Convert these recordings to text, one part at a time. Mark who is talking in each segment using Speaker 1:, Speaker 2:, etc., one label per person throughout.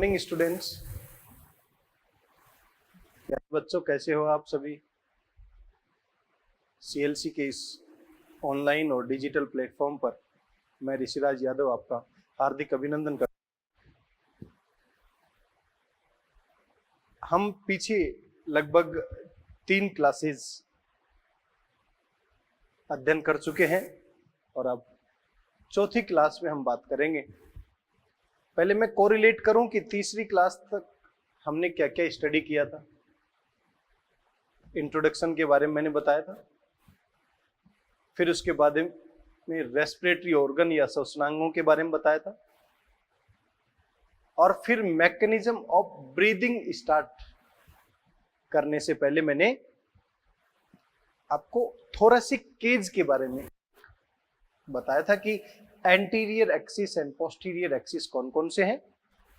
Speaker 1: Morning students. बच्चों, कैसे हो आप सभी? सीएलसी के इस ऑनलाइन और डिजिटल प्लेटफॉर्म पर मैं ऋषिराज यादव आपका हार्दिक अभिनंदन करता हूं। हम पीछे लगभग 3 क्लासेस अध्ययन कर चुके हैं और अब चौथी क्लास में हम बात करेंगे। पहले मैं कोरिलेट करूं कि तीसरी क्लास तक हमने क्या क्या स्टडी किया था। इंट्रोडक्शन के बारे में मैंने बताया था, फिर उसके बाद में रेस्पिरेटरी ऑर्गन या श्वसनांगों के बारे में बताया था, और फिर मैकेनिज्म ऑफ ब्रीदिंग स्टार्ट करने से पहले मैंने आपको थोरेसिक केज के बारे में बताया था कि anterior axis and posterior axis कौन कौन से हैं,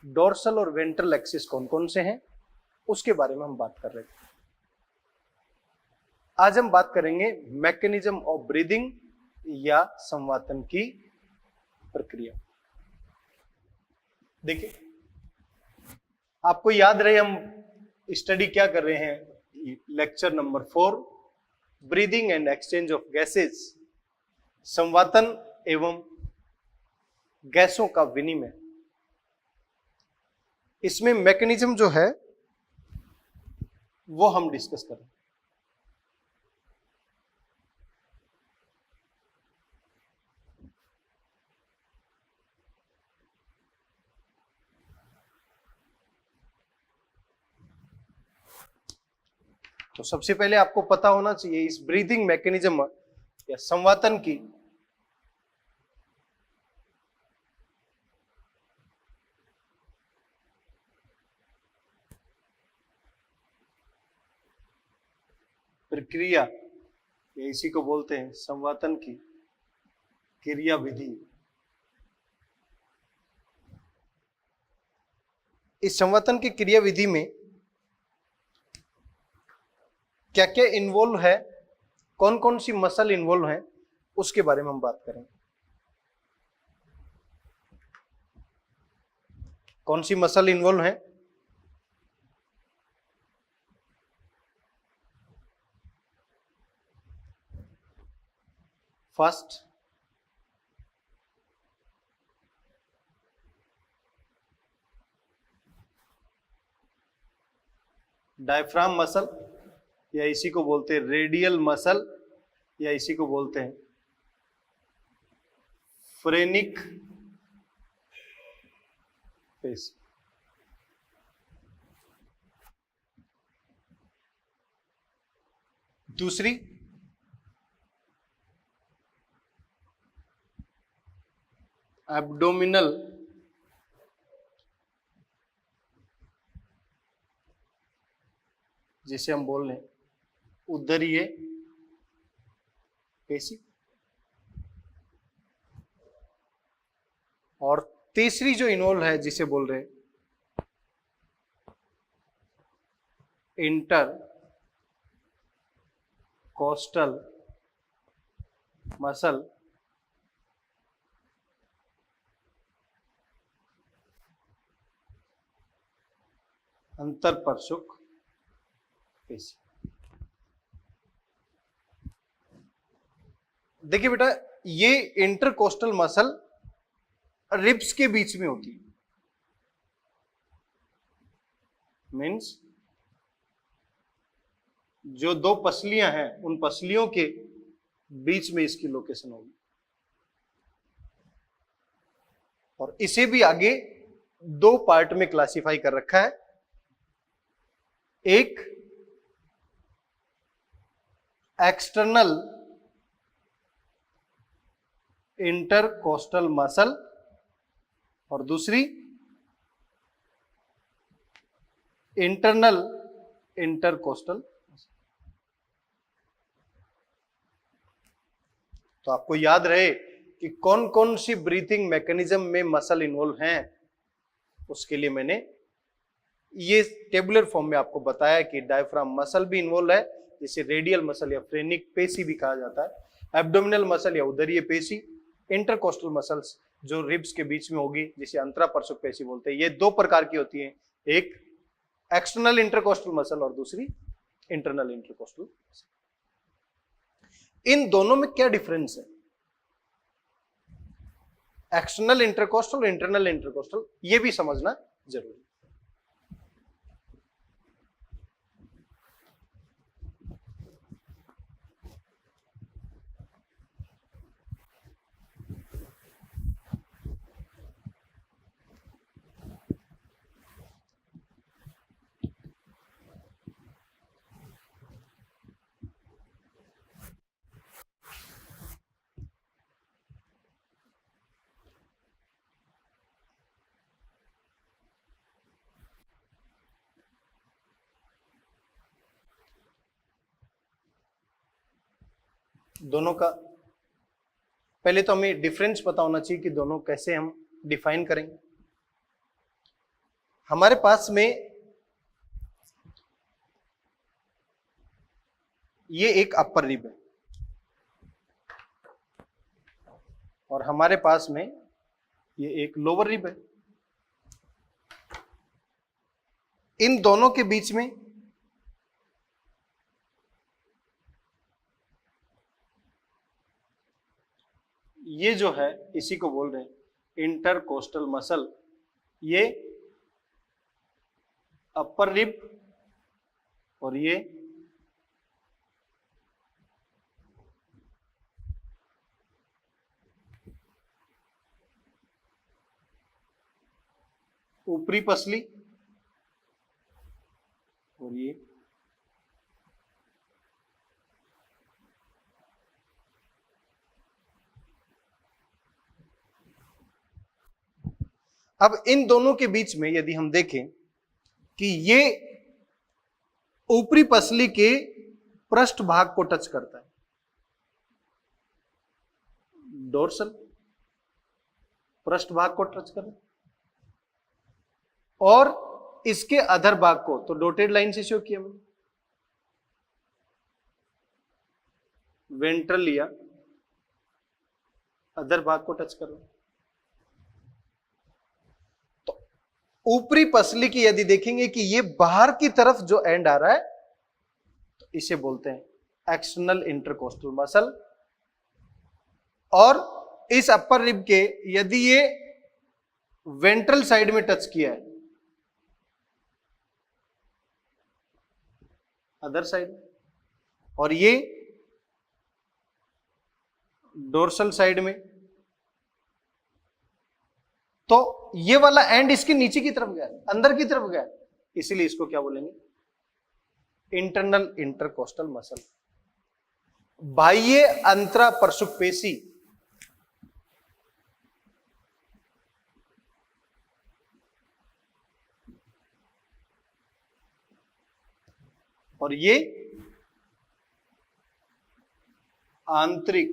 Speaker 1: डोर्सल और वेंट्रल एक्सिस कौन कौन से हैं, उसके बारे में हम बात कर रहे थे। आज हम बात करेंगे मैकेनिज्म ऑफ ब्रीदिंग या संवातन की प्रक्रिया। देखिए, आपको याद रहे हम स्टडी क्या कर रहे हैं। Lecture number 4, breathing and exchange of gases, संवातन एवं गैसों का विनिमय। इसमें मैकेनिज्म जो है वो हम डिस्कस करें। तो सबसे पहले आपको पता होना चाहिए इस ब्रीदिंग मैकेनिज्म या संवातन की प्रक्रिया, या इसी को बोलते हैं संवातन की क्रिया विधि। इस संवातन की क्रिया विधि में क्या क्या इन्वॉल्व है, कौन कौन सी मसल इन्वॉल्व है, उसके बारे में हम बात करेंगे। कौन सी मसल इन्वॉल्व है? फर्स्ट, डायफ्राम मसल, या इसी को बोलते हैं रेडियल मसल, या इसी को बोलते हैं फ्रेनिक पेशी। दूसरी एब्डोमिनल जिसे हम बोल रहे हैं उदरीय पेशी। और तीसरी जो इन्वॉल्व है जिसे बोल रहे हैं इंटर कोस्टल मसल, अंतरपर्शुक पेशी। देखिए बेटा, ये इंटरकोस्टल मसल रिब्स के बीच में होती है। मीन्स जो 2 पसलियां हैं उन पसलियों के बीच में इसकी लोकेशन होगी। और इसे भी आगे 2 पार्ट में क्लासिफाई कर रखा है। एक एक्सटर्नल इंटरकोस्टल मसल और दूसरी इंटरनल इंटरकोस्टल। तो आपको याद रहे कि कौन कौन सी ब्रीथिंग मैकेनिज्म में मसल इन्वॉल्व हैं, उसके लिए मैंने ये टेबुलर फॉर्म में आपको बताया कि डायफ्राम मसल भी इन्वॉल्व है, जिसे रेडियल मसल या फ्रेनिक पेशी भी कहा जाता है, एब्डोमिनल मसल या उदरीय पेशी, इंटरकोस्टल मसल्स जो रिब्स के बीच में होगी, जिसे अंतरापरशुक पेशी बोलते हैं। ये दो प्रकार की होती है, एक एक्सटर्नल इंटरकोस्टल मसल और दूसरी इंटरनल इंटरकोस्टल मसल। इन दोनों में क्या डिफरेंस है, एक्सटर्नल इंटरकोस्टल और इंटरनल इंटरकोस्टल, ये भी समझना जरूरी है। दोनों का पहले तो हमें डिफरेंस पता होना चाहिए कि दोनों कैसे हम डिफाइन करेंगे। हमारे पास में ये एक अपर रिब है और हमारे पास में ये एक लोअर रिब है। इन दोनों के बीच में ये जो है, इसी को बोल रहे हैं इंटरकोस्टल मसल। ये अपर रिब और ये ऊपरी पसली और ये अब इन दोनों के बीच में यदि हम देखें कि ये ऊपरी पसली के पृष्ठ भाग को टच करता है, डोर्सल पृष्ठ भाग को टच कर रहा है, और इसके अधर भाग को तो डॉटेड लाइन से शो किया मैंने, वेंट्रल या अधर भाग को टच कर रहा है। तो ऊपरी पसली की यदि देखेंगे कि ये बाहर की तरफ जो एंड आ रहा है, तो इसे बोलते हैं एक्सटर्नल इंटरकोस्टल मसल। और इस अपर रिब के यदि ये वेंट्रल साइड में टच किया है, अदर साइड, और ये डोर्सल साइड में, तो ये वाला एंड इसके नीचे की तरफ गया, अंदर की तरफ गया, इसीलिए इसको क्या बोलेंगे, इंटरनल इंटरकोस्टल मसल। बाह्य अंतरापरशुक पेशी और ये आंतरिक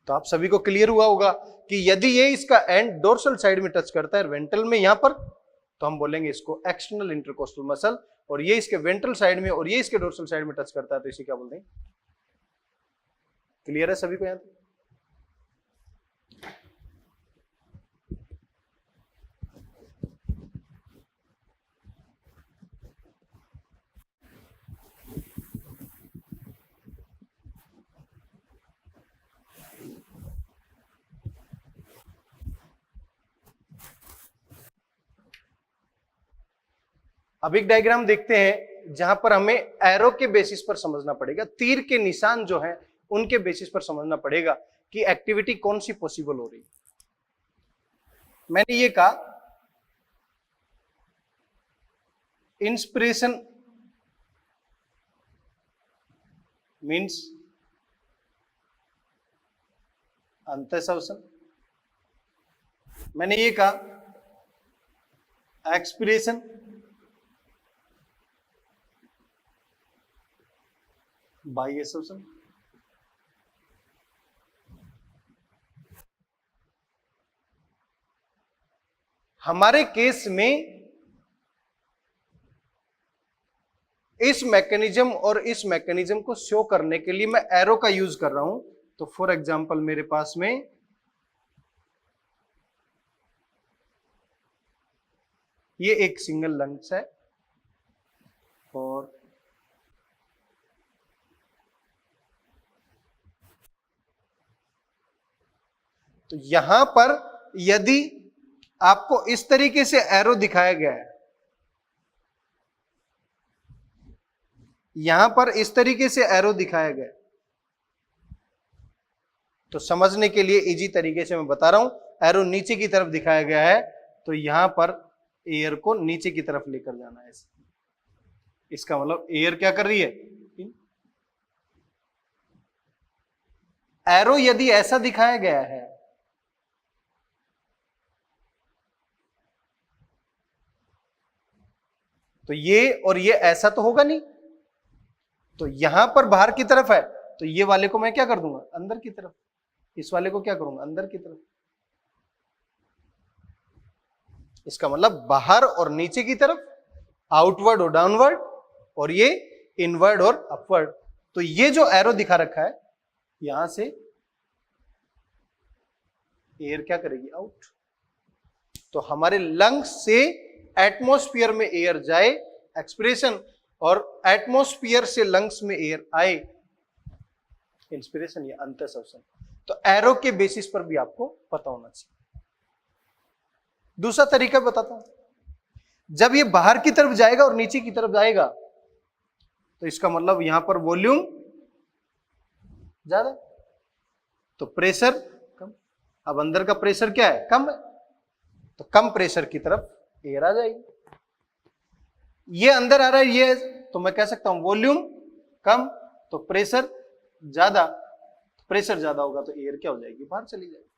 Speaker 1: तो आप सभी को क्लियर हुआ होगा कि यदि ये इसका एंड डोर्सल साइड में टच करता है वेंट्रल में यहां पर, तो हम बोलेंगे इसको एक्सटर्नल इंटरकोस्टल मसल। और ये इसके वेंट्रल साइड में और ये इसके डोर्सल साइड में टच करता है, तो इसे क्या बोलते हैं। क्लियर है सभी को यहां तक? अब एक डायग्राम देखते हैं जहां पर हमें एरो के बेसिस पर समझना पड़ेगा, तीर के निशान जो हैं उनके बेसिस पर समझना पड़ेगा कि एक्टिविटी कौन सी पॉसिबल हो रही है। मैंने ये कहा इंस्पिरेशन मीन्स अंतःश्वसन, मैंने ये कहा एक्सपिरेशन बाह्य श्वसन, हमारे केस में इस मैकेनिज्म और इस मैकेनिज्म को शो करने के लिए मैं एरो का यूज कर रहा हूं। तो फॉर एग्जांपल मेरे पास में ये एक सिंगल लंग्स है और तो यहां पर यदि आपको इस तरीके से एरो दिखाया गया है, यहां पर इस तरीके से एरो दिखाया गया है, तो समझने के लिए इजी तरीके से मैं बता रहा हूं। एरो नीचे की तरफ दिखाया गया है तो यहां पर एयर को नीचे की तरफ लेकर जाना है। इसका मतलब एयर क्या कर रही है, एरो यदि ऐसा दिखाया गया है तो ये और ये ऐसा तो होगा नहीं, तो यहां पर बाहर की तरफ है तो ये वाले को मैं क्या कर दूंगा, अंदर की तरफ। इस वाले को क्या करूंगा, अंदर की तरफ। इसका मतलब बाहर और नीचे की तरफ, आउटवर्ड और डाउनवर्ड, और ये इनवर्ड और अपवर्ड। तो ये जो एरो दिखा रखा है यहां से एयर क्या करेगी, आउट। तो हमारे लंग्स से एटमॉस्फेयर में एयर जाए एक्सपिरेशन, और एटमॉस्फेयर से लंग्स में एयर आए इंस्पिरेशन या अंतःश्वसन। तो एरो के बेसिस पर भी आपको पता होना चाहिए। दूसरा तरीका बताता हूं, जब ये बाहर की तरफ जाएगा और नीचे की तरफ जाएगा तो इसका मतलब यहां पर वॉल्यूम ज्यादा तो प्रेशर कम। अब अंदर का प्रेशर क्या है, कम है, तो कम प्रेशर की तरफ एयर आ जाएगी। ये अंदर आ रहा है ये, तो मैं कह सकता हूं वॉल्यूम कम तो प्रेशर ज्यादा। प्रेशर ज्यादा होगा तो एयर क्या हो जाएगी, बाहर चली जाएगी।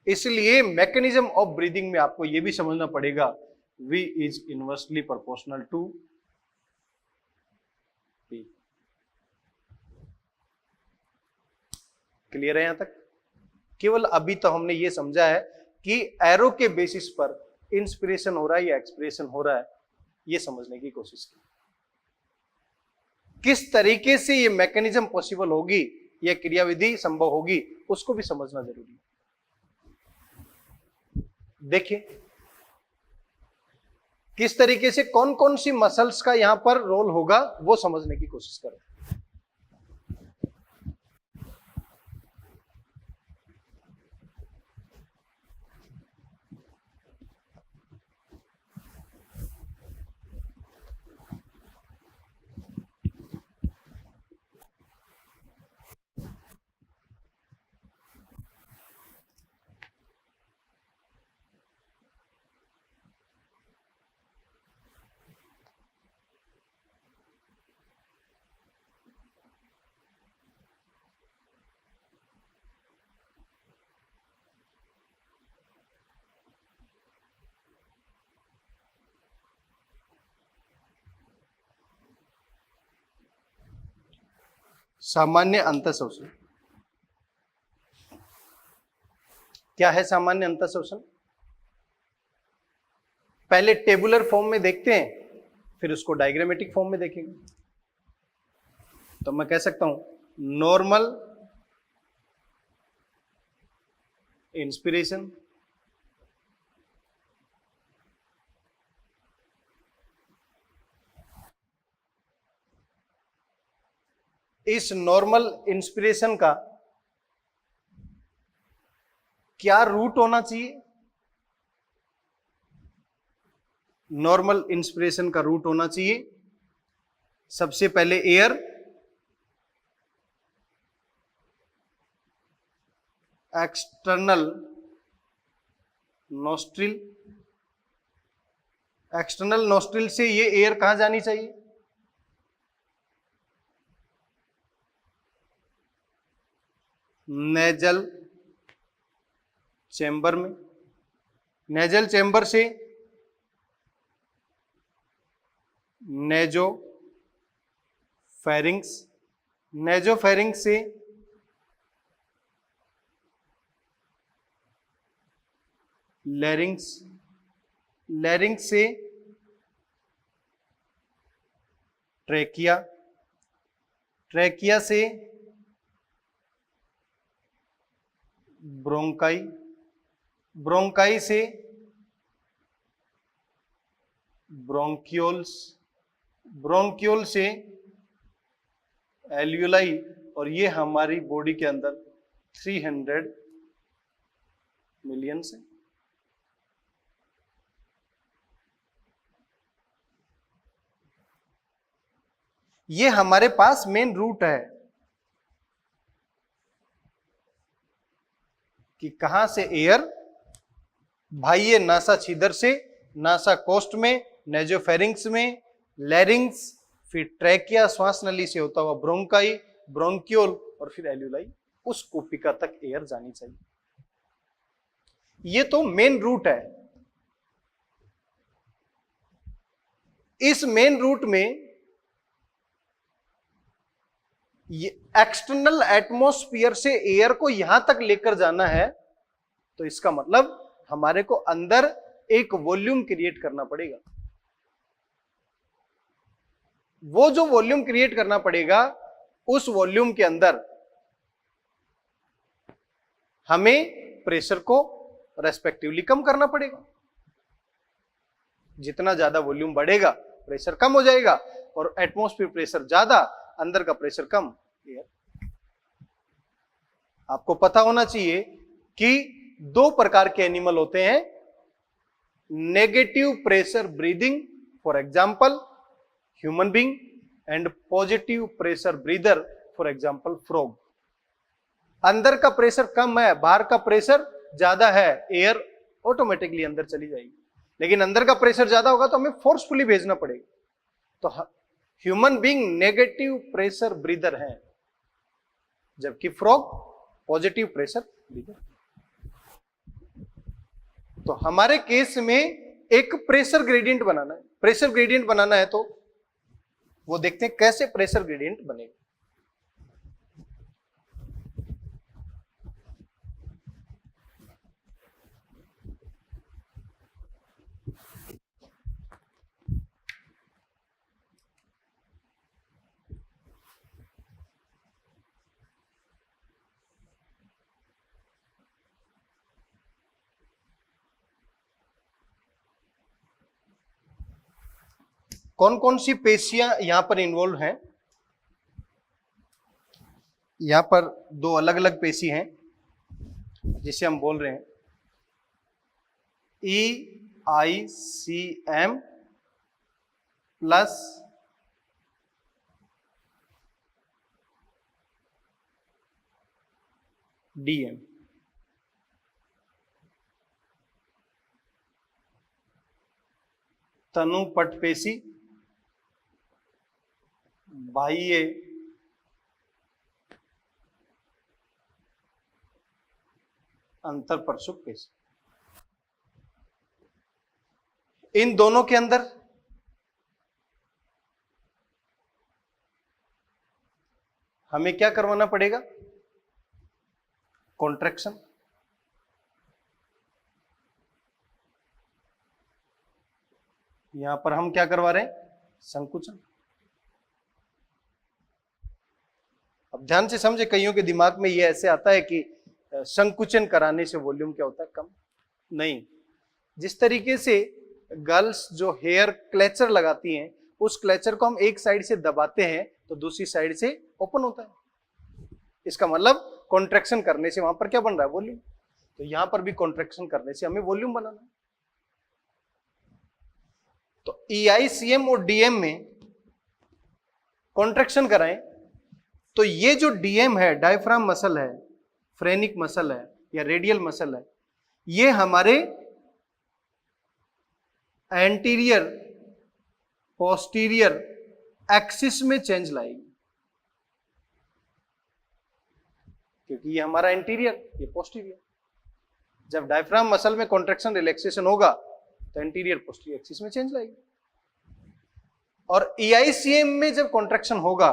Speaker 1: इसलिए मैकेनिज्म ऑफ ब्रीदिंग में आपको यह भी समझना पड़ेगा, V is inversely proportional to P। Clear है यहां तक? केवल अभी तो हमने यह समझा है कि एरो के बेसिस पर इंस्पिरेशन हो रहा है या एक्सपिरेशन हो रहा है, यह समझने की कोशिश की। किस तरीके से यह मैकेनिज्म पॉसिबल होगी या क्रियाविधि संभव होगी उसको भी समझना जरूरी है। देखिए किस तरीके से कौन कौन सी मसल्स का यहां पर रोल होगा वो समझने की कोशिश करें। सामान्य अंतःश्वसन क्या है? सामान्य अंतःश्वसन पहले टेबुलर फॉर्म में देखते हैं, फिर उसको डायग्रामेटिक फॉर्म में देखेंगे। तो मैं कह सकता हूं नॉर्मल इंस्पिरेशन, इस नॉर्मल इंस्पिरेशन का क्या रूट होना चाहिए? नॉर्मल इंस्पिरेशन का रूट होना चाहिए सबसे पहले air, external nostril. External nostril से ये एयर कहां जानी चाहिए? नेजल चैम्बर में। नेजल चैम्बर से नेजो फेरिंग्स, नेजो फेरिंग्स से लैरिंग्स, लैरिंग्स से ट्रेकिया, ट्रेकिया से ब्रोंकाई, ब्रोंकाई से ब्रोंक्यूल्स, ब्रोंक्यूल से एल्यूलाई, और ये हमारी बॉडी के अंदर 300 मिलियन से। ये हमारे पास मेन रूट है कि कहां से एयर, भाई ये नासा छिदर से, नासा कोस्ट में, नेजोफेरिंग्स में, लैरिंग्स, फिर ट्रैकिया श्वास नली से होता हुआ ब्रोंकाई, ब्रोंक्यूल और फिर एल्यूलाई, उस कोपिका तक एयर जानी चाहिए। ये तो मेन रूट है। इस मेन रूट में ये एक्सटर्नल एटमॉस्फेयर से एयर को यहां तक लेकर जाना है, तो इसका मतलब हमारे को अंदर एक वॉल्यूम क्रिएट करना पड़ेगा। वो जो वॉल्यूम क्रिएट करना पड़ेगा, उस वॉल्यूम के अंदर हमें प्रेशर को रेस्पेक्टिवली कम करना पड़ेगा। जितना ज्यादा वॉल्यूम बढ़ेगा प्रेशर कम हो जाएगा, और एटमॉस्फेयर प्रेशर ज्यादा, अंदर का प्रेशर कम। आपको पता होना चाहिए कि 2 प्रकार के एनिमल होते हैं, negative pressure breathing, for example human being, and positive pressure breather, for example frog. अंदर का प्रेशर कम है, बाहर का प्रेशर ज्यादा है, एयर ऑटोमेटिकली अंदर चली जाएगी। लेकिन अंदर का प्रेशर ज्यादा होगा तो हमें फोर्सफुली भेजना पड़ेगा। तो human being negative pressure breather है, जबकि फ्रॉग पॉजिटिव प्रेशर ब्रीदर। तो हमारे केस में एक प्रेशर ग्रेडियंट बनाना है। प्रेशर ग्रेडियंट बनाना है तो वो देखते हैं कैसे प्रेशर ग्रेडियंट बनेगा। कौन कौन सी पेशियां यहां पर इन्वॉल्व हैं? यहां पर 2 अलग अलग पेशी हैं जिसे हम बोल रहे हैं EICM प्लस DM। तनुपट पेशी, बाह्य अंतरपरशुक पेशी। इन दोनों के अंदर हमें क्या करवाना पड़ेगा? कॉन्ट्रैक्शन। यहां पर हम क्या करवा रहे हैं? संकुचन। अब ध्यान से समझे, कईयों के दिमाग में ये ऐसे आता है कि संकुचन कराने से वॉल्यूम क्या होता है? कम। नहीं, जिस तरीके से गर्ल्स जो हेयर क्लेचर लगाती हैं, उस क्लेचर को हम एक साइड से दबाते हैं तो दूसरी साइड से ओपन होता है। इसका मतलब कॉन्ट्रैक्शन करने से वहां पर क्या बन रहा है? वॉल्यूम। तो यहां पर भी कॉन्ट्रैक्शन करने से हमें वॉल्यूम बनाना है। तो EICM और DM में कॉन्ट्रैक्शन कराएं तो ये जो DM है, डायफ्राम मसल है, फ्रेनिक मसल है या रेडियल मसल है, ये हमारे एंटीरियर पोस्टीरियर एक्सिस में चेंज लाएगी, क्योंकि ये हमारा एंटीरियर, ये पोस्टीरियर। जब डायफ्राम मसल में कॉन्ट्रैक्शन रिलैक्सेशन होगा तो एंटीरियर पोस्टीरियर एक्सिस में चेंज लाएगी। और EICM में जब कॉन्ट्रैक्शन होगा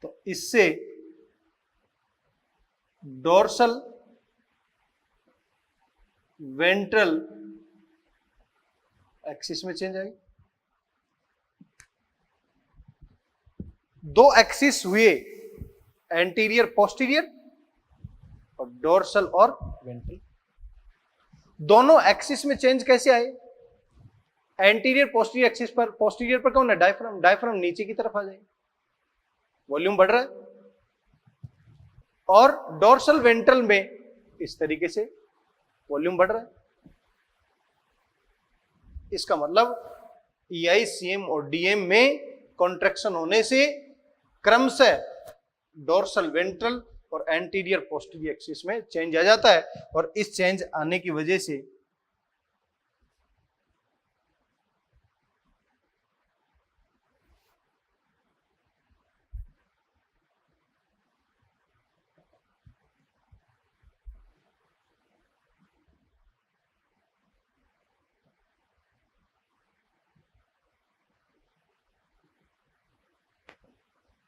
Speaker 1: तो इससे डोर्सल वेंट्रल एक्सिस में चेंज आएगी। दो एक्सिस हुए, एंटीरियर पोस्टीरियर और डोर्सल और वेंट्रल। दोनों एक्सिस में चेंज कैसे आए? एंटीरियर पोस्टीरियर एक्सिस पर, पोस्टीरियर पर कौन है? डायफ्राम। डायफ्राम नीचे की तरफ आ जाए, वॉल्यूम बढ़ रहा है। और डोर्सल वेंट्रल में इस तरीके से वॉल्यूम बढ़ रहा है। इसका मतलब ईआईसीएम और डीएम में कॉन्ट्रैक्शन होने से क्रमशः डोर्सल वेंट्रल और एंटीरियर पोस्टीरियर एक्सिस में चेंज आ जाता है, और इस चेंज आने की वजह से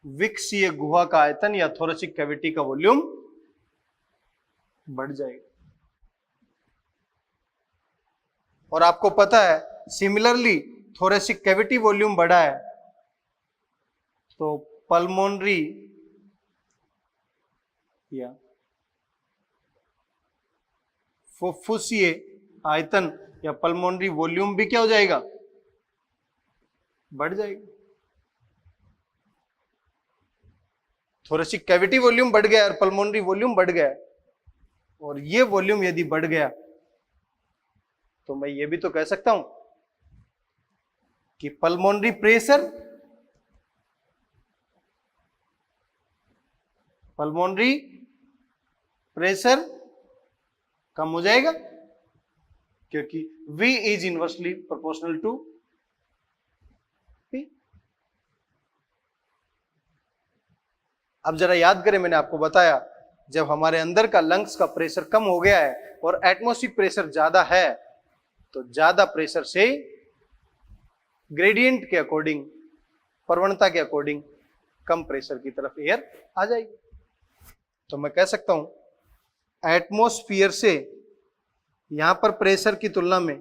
Speaker 1: विकसीय गुहा का आयतन या थोरेसिक कैविटी का वॉल्यूम बढ़ जाएगा। और आपको पता है सिमिलरली थोरेसिक कैविटी वॉल्यूम बढ़ा है तो पल्मोनरी या फुफ्फुसीय आयतन या पल्मोनरी वॉल्यूम भी क्या हो जाएगा? बढ़ जाएगा। थोरेसिक कैविटी वॉल्यूम बढ़ गया और पल्मोनरी वॉल्यूम बढ़ गया, और ये वॉल्यूम यदि बढ़ गया तो मैं ये भी तो कह सकता हूं कि पल्मोनरी प्रेशर, पल्मोनरी प्रेशर कम हो जाएगा, क्योंकि V is inversely proportional to P। अब जरा याद करें, मैंने आपको बताया जब हमारे अंदर का लंग्स का प्रेशर कम हो गया है और एटमॉस्फेरिक प्रेशर ज्यादा है, तो ज्यादा प्रेशर से ग्रेडियंट के अकॉर्डिंग, प्रवणता के अकॉर्डिंग कम प्रेशर की तरफ एयर आ जाएगी। तो मैं कह सकता हूं एटमॉस्फेयर से यहां पर प्रेशर की तुलना में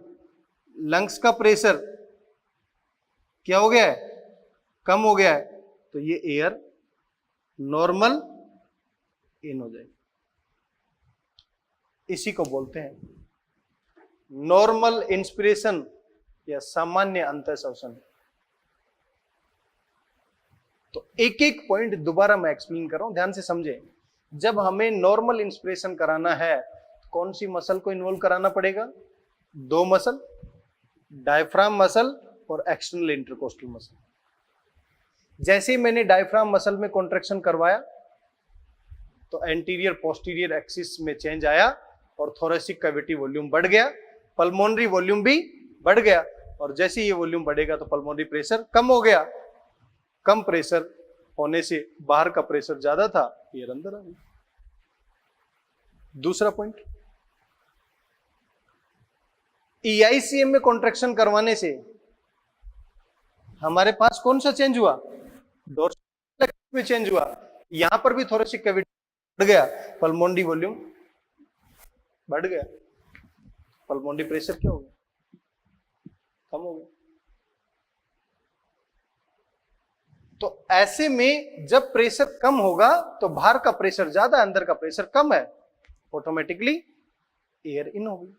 Speaker 1: लंग्स का प्रेशर क्या हो गया है? कम हो गया है, तो ये एयर नॉर्मल इन हो जाएगी। इसी को बोलते हैं नॉर्मल इंस्पिरेशन या सामान्य अंतःश्वसन। तो एक एक पॉइंट दोबारा मैं एक्सप्लेन कर रहा हूं, ध्यान से समझे। जब हमें नॉर्मल इंस्पिरेशन कराना है, कौन सी मसल को इन्वॉल्व कराना पड़ेगा? दो मसल, डायफ्राम मसल और एक्सटर्नल इंटरकोस्टल मसल। जैसे ही मैंने डायफ्राम मसल में कॉन्ट्रैक्शन करवाया तो एंटीरियर पोस्टीरियर एक्सिस में चेंज आया और थोरेसिक कैविटी वॉल्यूम बढ़ गया, पल्मोनरी वॉल्यूम भी बढ़ गया, और जैसे ये वॉल्यूम बढ़ेगा तो पल्मोनरी प्रेशर कम हो गया। कम प्रेशर होने से बाहर का प्रेशर ज्यादा था, एयर अंदर आ गई। दूसरा पॉइंट, ईआईसीएम में कॉन्ट्रैक्शन करवाने से हमारे पास कौन सा चेंज हुआ? डोर्सल में चेंज हुआ। यहां पर भी थोरेसिक कैविटी बढ़ गया, पल्मोनरी वॉल्यूम बढ़ गया, पल्मोनरी प्रेशर क्या हो गया? कम हो गया। तो ऐसे में जब प्रेशर कम होगा तो बाहर का प्रेशर ज्यादा, अंदर का प्रेशर कम है, ऑटोमेटिकली एयर इन होगी।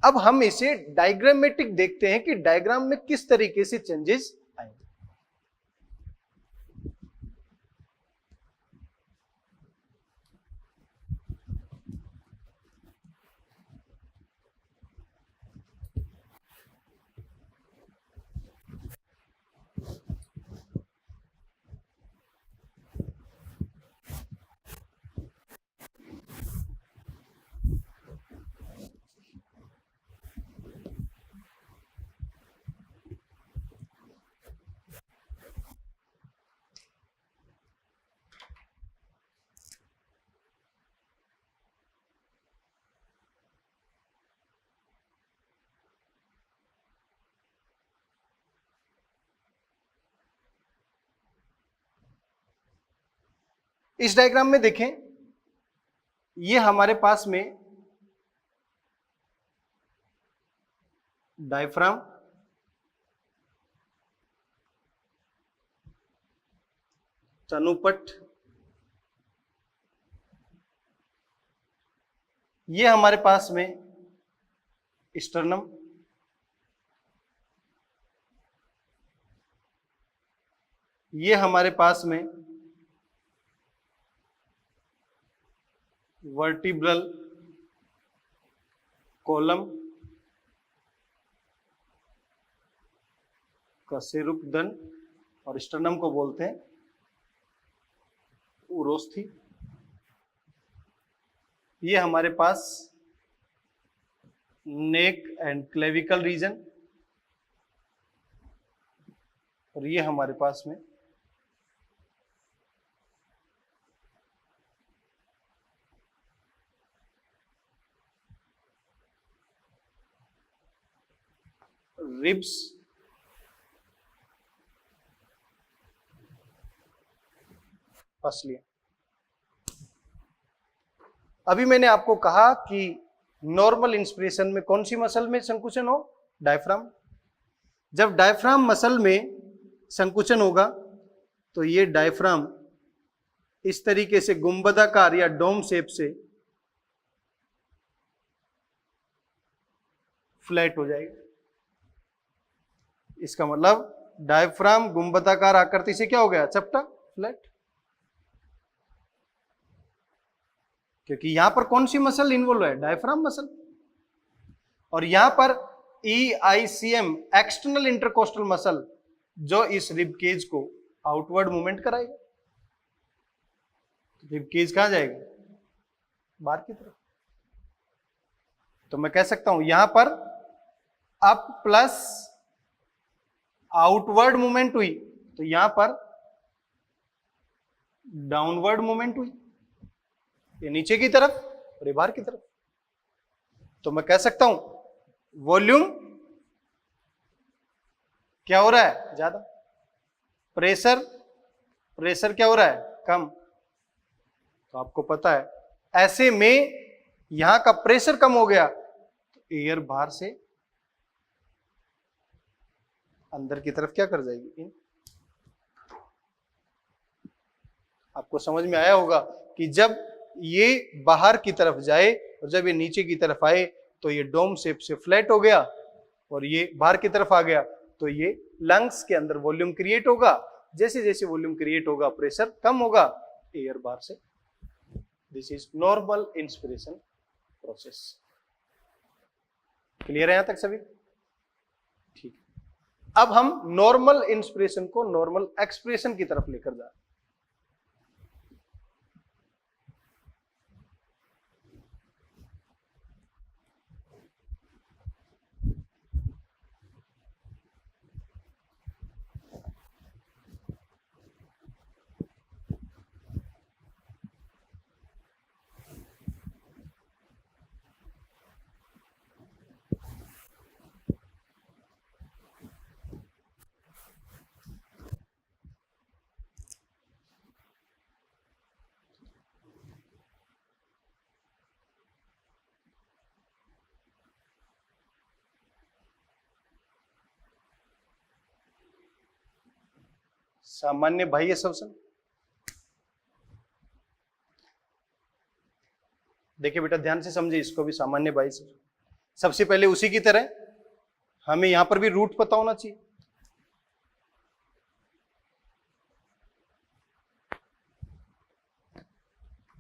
Speaker 1: अब हम इसे डायग्रामेटिक देखते हैं कि डायग्राम में किस तरीके से चेंजेस आएंगे। इस डायग्राम में देखें, ये हमारे पास में डायफ्राम, तनुपट, ये हमारे पास में स्टर्नम, ये हमारे पास में वर्टिब्रल कॉलम, कशेरुकदंड, और स्टर्नम को बोलते हैं उरोस्थी। ये हमारे पास नेक एंड क्लेविकल रीजन, और ये हमारे पास में रिब्स, पसलियां। अभी मैंने आपको कहा कि नॉर्मल इंस्पिरेशन में कौन सी मसल में संकुचन हो? डायफ्राम। जब डायफ्राम मसल में संकुचन होगा तो ये डायफ्राम इस तरीके से गुंबदाकार या डोम शेप से फ्लैट हो जाएगा। इसका मतलब डायफ्राम गुंबदाकार आकृति से क्या हो गया? चपटा, फ्लैट। क्योंकि यहां पर कौन सी मसल इन्वॉल्व है? Diaphragm muscle. और यहां पर EICM, एक्सटर्नल इंटरकोस्टल मसल, जो इस रिब केज को आउटवर्ड मूवमेंट कराएगा। तो रिब केज कहां जाएगा? बाहर की तरफ। तो मैं कह सकता हूं यहां पर अप प्लस आउटवर्ड मूवमेंट हुई, तो यहां पर डाउनवर्ड मूवमेंट हुई, ये नीचे की तरफ और ये बाहर की तरफ। तो मैं कह सकता हूं वॉल्यूम क्या हो रहा है? ज्यादा। प्रेशर, प्रेशर क्या हो रहा है? कम। तो आपको पता है ऐसे में यहां का प्रेशर कम हो गया तो एयर बाहर से अंदर की तरफ क्या कर जाएगी? आपको समझ में आया होगा कि जब ये बाहर की तरफ जाए और जब ये नीचे की तरफ आए तो ये डोम शेप से फ्लैट हो गया, और ये बाहर की तरफ आ गया तो ये लंग्स के अंदर वॉल्यूम क्रिएट होगा। जैसे जैसे वॉल्यूम क्रिएट होगा प्रेशर कम होगा, एयर बाहर से। This is normal inspiration process. Clear है यहां तक सभी? ठीक। अब हम नॉर्मल इंस्पिरेशन को नॉर्मल एक्सप्रेशन की तरफ लेकर जा रहे हैं। सामान्य बाह्य श्वसन। देखिए बेटा ध्यान से समझिए इसको भी, सामान्य बाह्य श्वसन। सबसे पहले उसी की तरह हमें यहां पर भी रूट पता होना चाहिए।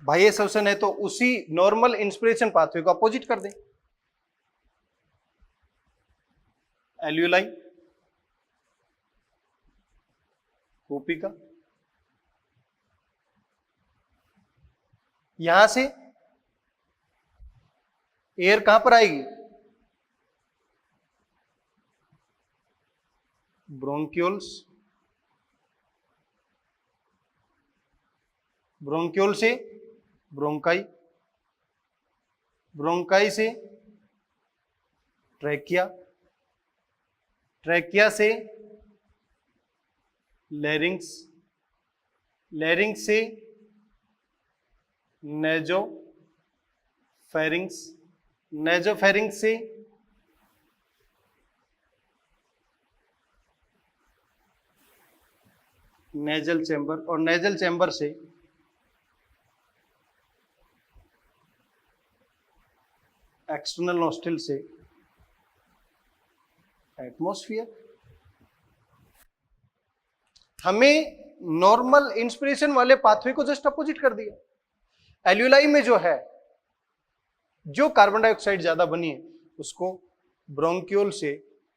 Speaker 1: बाह्य श्वसन है तो उसी नॉर्मल इंस्पिरेशन पाथवे को अपोजिट कर दें। एल्यूलाई, कूपिका, यहां से एयर कहां पर आएगी? ब्रोंक्यूल्स, ब्रोंक्यूल से ब्रोंकाई, ब्रोंकाई से ट्रैकिया, ट्रैकिया से लैरिंग्स, लैरिंग्स से नेजो फेरिंग्स, नेजोफेरिंग्स से नेजल चैम्बर, और नेजल चैम्बर से एक्सटर्नल नॉस्ट्रिल से एटमॉस्फेयर। हमें नॉर्मल इंस्पिरेशन वाले पाथवे को जस्ट अपोजिट कर दिया। एल्यूलाई में जो है, जो कार्बन डाइऑक्साइड ज्यादा बनी है उसको ब्रोंक्यूल से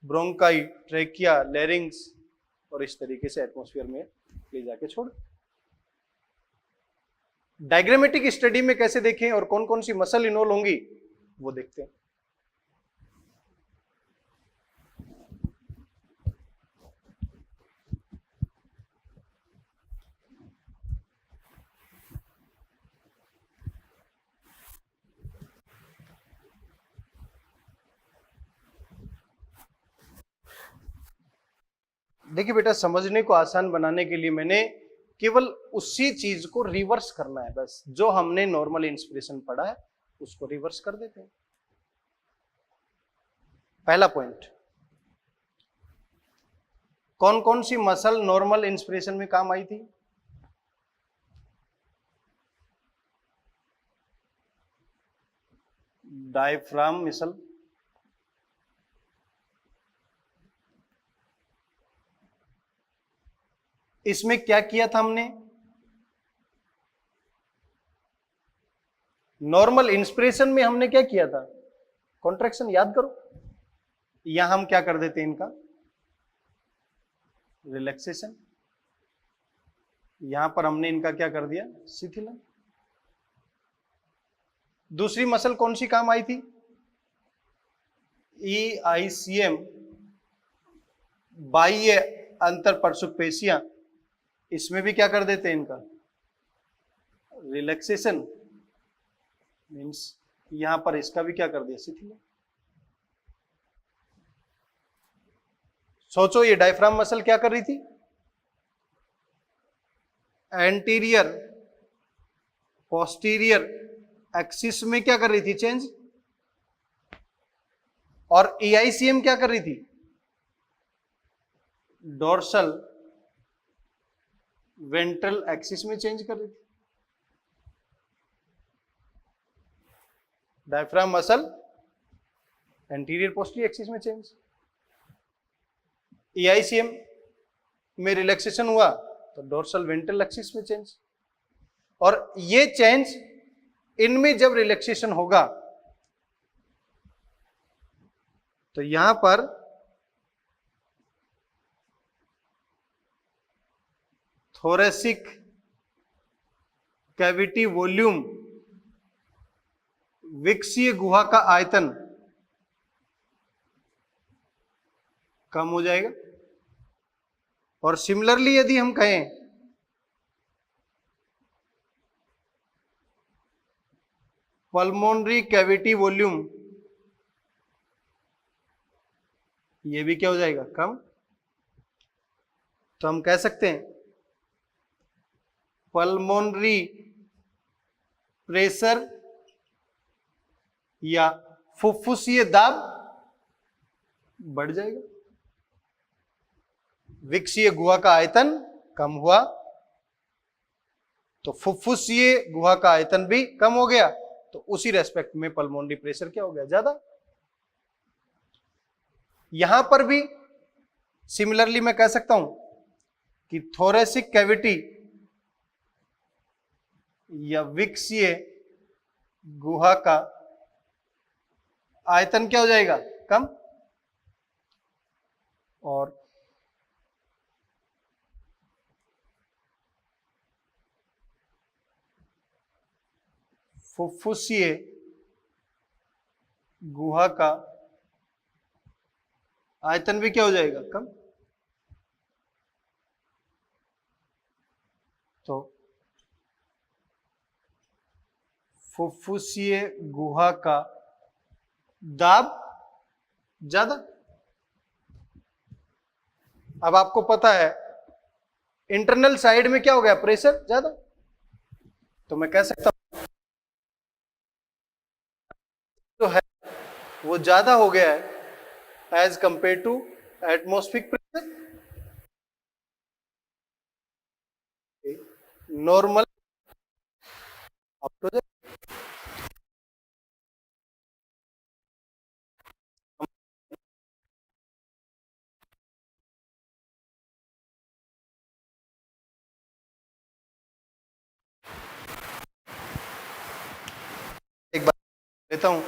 Speaker 1: ब्रोंकाई, ट्रेकिया, लैरिंग्स और इस तरीके से एटमॉस्फेयर में ले जाके छोड़। डायग्रामेटिक स्टडी में कैसे देखें और कौन कौन सी मसल इन्वॉल्व होंगी वो देखते हैं। देखिए बेटा, समझने को आसान बनाने के लिए मैंने केवल उसी चीज को रिवर्स करना है, बस जो हमने नॉर्मल इंस्पिरेशन पढ़ा है उसको रिवर्स कर देते हैं। पहला पॉइंट, कौन कौन सी मसल नॉर्मल इंस्पिरेशन में काम आई थी? डायफ्राम मसल, इसमें क्या किया था हमने? नॉर्मल इंस्पिरेशन में हमने क्या किया था? कॉन्ट्रैक्शन, याद करो। यहां हम क्या कर देते हैं इनका? रिलैक्सेशन। यहां पर हमने इनका क्या कर दिया? शिथिलन। दूसरी मसल कौन सी काम आई थी? EICM, बाह्य अंतर परशुपेशियां, इसमें भी क्या कर देते हैं इनका? रिलैक्सेशन। मीन्स यहां पर इसका भी क्या कर दिया? शिथिलन। सोचो, ये डायफ्राम मसल क्या कर रही थी? एंटीरियर पोस्टीरियर एक्सिस में क्या कर रही थी? चेंज। और EICM क्या कर रही थी? डोर्सल वेंट्रल एक्सिस में चेंज कर रही थी। Diaphragm muscle anterior posterior axis में चेंज, EICM में रिलैक्सेशन हुआ तो डोर्सल वेंट्रल एक्सिस में चेंज। और ये चेंज इनमें जब रिलैक्सेशन होगा तो यहां पर थोरेसिक कैविटी वॉल्यूम, विकसीय गुहा का आयतन कम हो जाएगा। और सिमिलरली यदि हम कहें पल्मोनरी कैविटी वॉल्यूम, ये भी क्या हो जाएगा? कम। तो हम कह सकते हैं पल्मोनरी प्रेशर या फुफ्फुसीय दाब बढ़ जाएगा। विकसीय गुहा का आयतन कम हुआ तो फुफ्फुसीय गुहा का आयतन भी कम हो गया, तो उसी रेस्पेक्ट में पल्मोनरी प्रेशर क्या हो गया? ज्यादा। यहां पर भी सिमिलरली मैं कह सकता हूं कि थोरेसिक कैविटी या विकसीय गुहा का आयतन क्या हो जाएगा? कम। और फुफ्फुसीय गुहा का आयतन भी क्या हो जाएगा? कम। तो फुफ्फुसीय गुहा का दाब ज्यादा। अब आपको पता है इंटरनल साइड में क्या हो गया? प्रेशर ज्यादा। तो मैं कह सकता हूं जो है वो ज्यादा हो गया है as compared to atmospheric pressure. Normal एक बार लेता हूं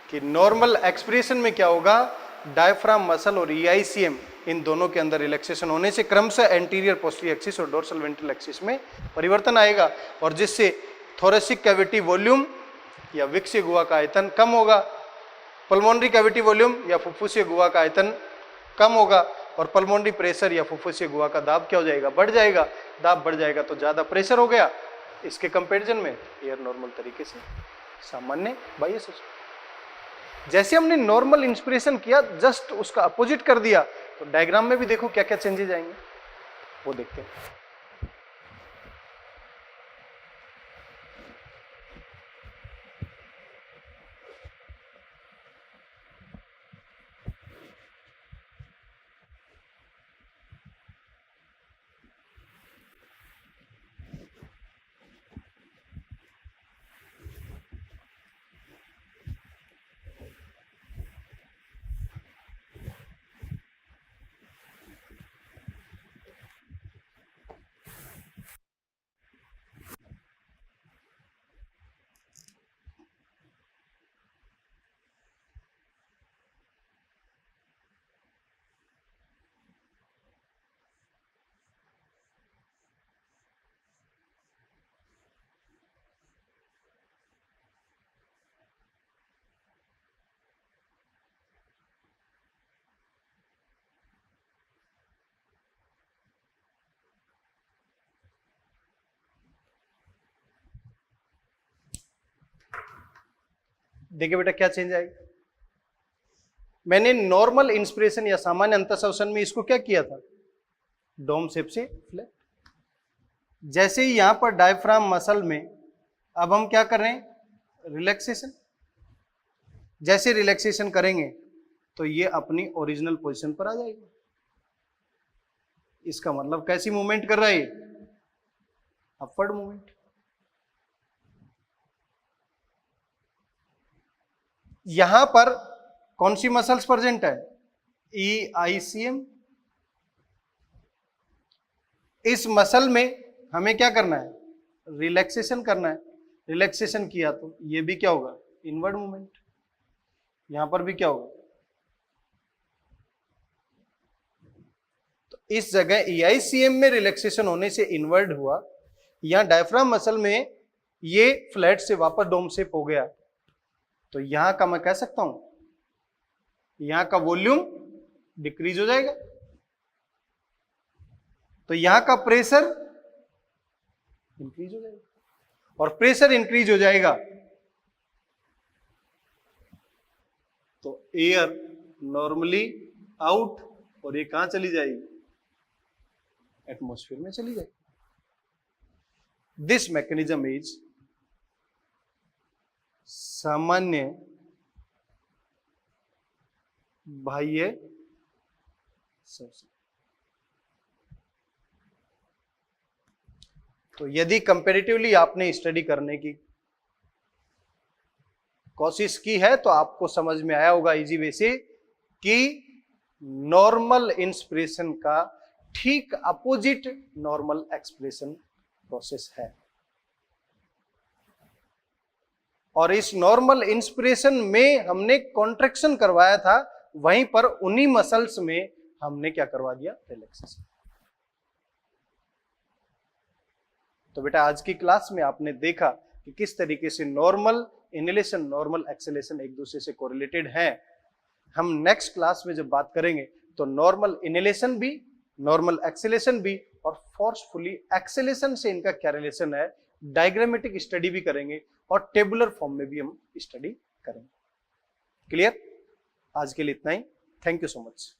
Speaker 1: कि नॉर्मल एक्सप्रेशन में क्या होगा, डायफ्राम मसल और ईआईसीएम इन दोनों के अंदर रिलैक्सेशन होने से क्रमशः एंटीरियर पोस्टीरियर एक्सिस और डोर्सल वेंट्रल एक्सिस में परिवर्तन आएगा और जिससे थोरेसिक कैविटी वॉल्यूम या विक्सीय गुहा का आयतन कम होगा, पल्मोनरी कैविटी वॉल्यूम या फुफ्फुसीय गुहा का आयतन कम होगा और पल्मोनरी प्रेशर या फुफ्फुसीय गुहा का दाब क्या हो जाएगा, बढ़ जाएगा। दाब बढ़ जाएगा तो ज्यादा प्रेशर हो गया, इसके कंपैरिजन में एयर नॉर्मल तरीके से सामान्य बाह्य शोषण। जैसे हमने नॉर्मल इंस्पिरेशन किया, जस्ट उसका अपोजिट कर दिया, तो डायग्राम में भी देखो क्या क्या चेंजेस आएंगे, वो देखते हैं। देखिए बेटा क्या चेंज आएगा। मैंने नॉर्मल इंस्पिरेशन या सामान्य अंतःश्वसन में इसको क्या किया था, डोम शेप से फ्लैट। जैसे ही यहां पर डायफ्राम मसल में अब हम क्या कर रहे हैं, रिलैक्सेशन। जैसे रिलैक्सेशन करेंगे तो ये अपनी ओरिजिनल पोजीशन पर आ जाएगी। इसका मतलब कैसी मूवमेंट कर रहा है, अपवर्ड मूवमेंट। यहां पर कौन सी मसल्स प्रेजेंट है, ईआईसीएम। इस मसल में हमें क्या करना है, रिलैक्सेशन करना है। रिलैक्सेशन किया तो ये भी क्या होगा, इनवर्ड मूवमेंट। यहां पर भी क्या होगा, तो इस जगह ईआईसीएम में रिलैक्सेशन होने से इनवर्ड हुआ, यहां डायफ्राम मसल में ये फ्लैट से वापस डोम शेप हो गया। तो यहां का मैं कह सकता हूं, यहां का वॉल्यूम डिक्रीज हो जाएगा, तो यहां का प्रेशर इंक्रीज हो जाएगा, और प्रेशर इंक्रीज हो जाएगा तो एयर नॉर्मली आउट, और ये कहां चली जाएगी, एटमॉस्फेयर में चली जाएगी। दिस मैकेनिज्म इज सामान्य बाह्य शोषण। तो यदि कंपैरेटिवली आपने स्टडी करने की कोशिश की है तो आपको समझ में आया होगा इजी वे से कि नॉर्मल इंस्पिरेशन का ठीक अपोजिट नॉर्मल एक्सप्रेशन प्रोसेस है, और इस नॉर्मल इंस्पिरेशन में हमने कॉन्ट्रैक्शन करवाया था, वहीं पर उन्हीं मसल्स में हमने क्या करवा दिया, रिलैक्सेशन। तो बेटा आज की क्लास में आपने देखा कि किस तरीके से नॉर्मल इनहेलेशन नॉर्मल एक्सहेलेशन एक दूसरे से कोरिलेटेड हैं। हम नेक्स्ट क्लास में जब बात करेंगे तो नॉर्मल इनहेलेशन भी, नॉर्मल एक्सहेलेशन भी, और फोर्सफुली एक्सहेलेशन से इनका क्या रिलेशन है, डायग्रामेटिक स्टडी भी करेंगे और टेबुलर फॉर्म में भी हम स्टडी करेंगे। क्लियर? आज के लिए इतना ही। Thank you so much.